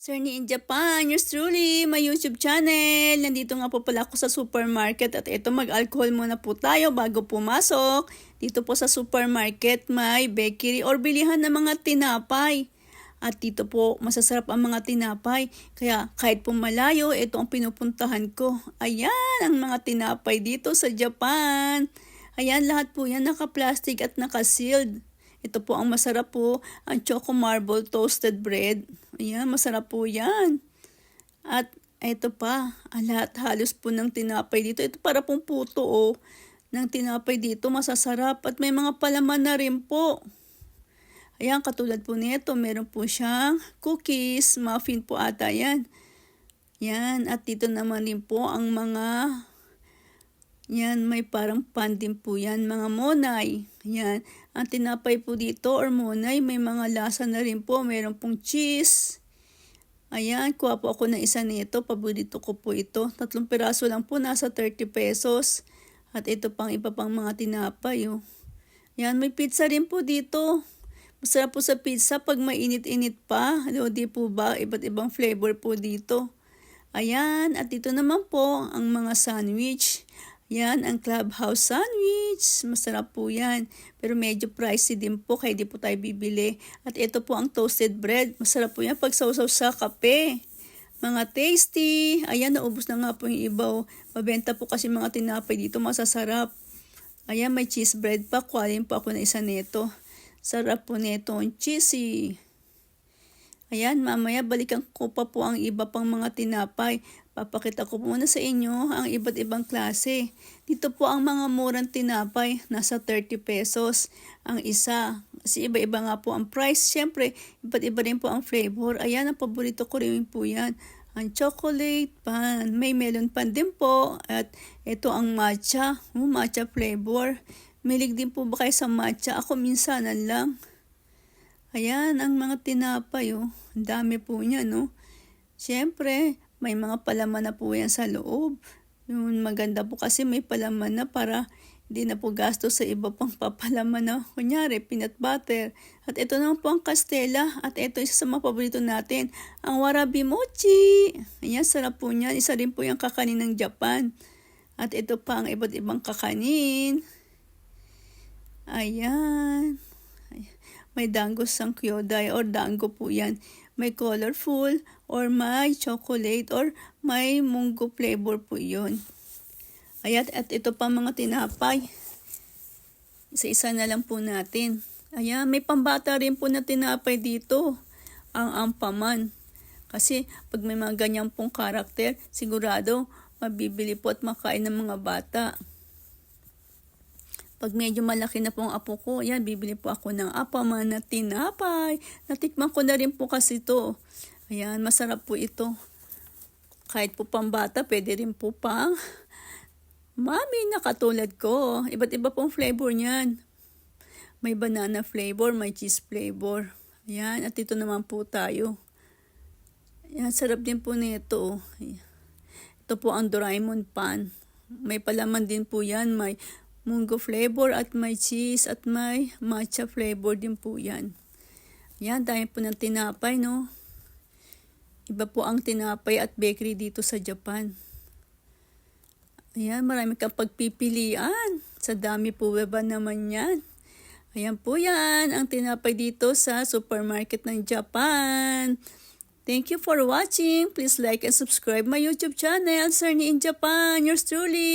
Sir in Japan, yours truly, my YouTube channel. Nandito nga po pala ako sa supermarket at ito mag-alcohol muna po tayo bago pumasok. Dito po sa supermarket may bakery or bilihan ng mga tinapay. At dito po masasarap ang mga tinapay. Kaya kahit po malayo, ito ang pinupuntahan ko. Ayan ang mga tinapay dito sa Japan. Ayan lahat po yan naka-plastic at naka-sealed. Ito po ang masarap po, ang Choco Marble Toasted Bread. Ayan, masarap po yan. At ito pa, ang lahat halos po ng tinapay dito. Ito para pong puto ng tinapay dito, masasarap. At may mga palaman na rin po. Ayan, katulad po nito, meron po siyang cookies, muffin po ata yan. Yan, at dito naman din po ang mga... Yan, may parang pan din po yan, mga monay. Yan, ang tinapay po dito or monay, may mga lasa na rin po. Meron pong cheese. Ayan, kuha po ako ng isa nito. Paborito ko po ito. 3 piraso lang po, nasa 30 pesos. At ito pang iba pang mga tinapay. Yan, may pizza rin po dito. Masarap po sa pizza pag mainit-init pa. Di po ba? Iba't ibang flavor po dito. Ayan, at dito naman po ang mga sandwich. Yan, ang Clubhouse Sandwich. Masarap po yan. Pero medyo pricey din po, kaya di po tayo bibili. At ito po ang toasted bread. Masarap po yan pag sausaw sa kape. Mga tasty. Ayan, naubos na nga po yung iba. Mabenta po kasi mga tinapay dito, masasarap. Ayan, may cheese bread pa. Kuhalin po ako na isa nito. Sarap po nito ang cheesy. Ayan, mamaya balikan ko pa po ang iba pang mga tinapay. Papakita ko muna sa inyo ang iba't ibang klase. Dito po ang mga murang tinapay, nasa 30 pesos ang isa. Kasi iba-iba nga po ang price. Siyempre, iba't iba rin po ang flavor. Ayan, ang paborito ko rin po yan. Ang chocolate pan. May melon pan din po. At ito ang matcha. Matcha flavor. Milig din po ba kayo sa matcha? Ako minsanan lang. Ayan, ang mga tinapay, Ang dami po niya, Siyempre, may mga palaman na po yan sa loob. Yung maganda po kasi may palaman na para hindi na po gasto sa iba pang papalaman na, kunyari, peanut butter. At ito naman po ang Castella. At ito isa sa mga paborito natin, ang warabi mochi. Ayan, sarap po niyan. Isa rin po yung kakanin ng Japan. At ito pa ang iba't ibang kakanin. Ayan. May dango sang kyodai or dango po yan. May colorful or may chocolate or may munggo flavor po yun. Ayan, at ito pa mga tinapay. Isa-isa na lang po natin. Ayan, may pambata rin po na tinapay dito. Ang ampaman. Kasi pag may mga ganyan pong karakter, sigurado mabibili po at makain ng mga bata. Pag medyo malaki na po ang apo ko, yan, bibili po ako ng apaman na tinapay. Natikman ko na rin po kasi ito. Ayan, masarap po ito. Kahit po pambata, pwede rin po pang mami na katulad ko. Iba't iba pong flavor niyan. May banana flavor, may cheese flavor. Ayan, at ito naman po tayo. Ayan, sarap din po nito. Ito po ang Doraemon pan. May palaman din po yan, may munggo flavor at may cheese at may matcha flavor din po yan. Yan, dahil po ng tinapay, Iba po ang tinapay at bakery dito sa Japan. Ayan, marami kang pagpipilian. Sa dami po ba naman yan. Ayan po yan, ang tinapay dito sa supermarket ng Japan. Thank you for watching. Please like and subscribe my YouTube channel, Sir in Japan. Yours truly.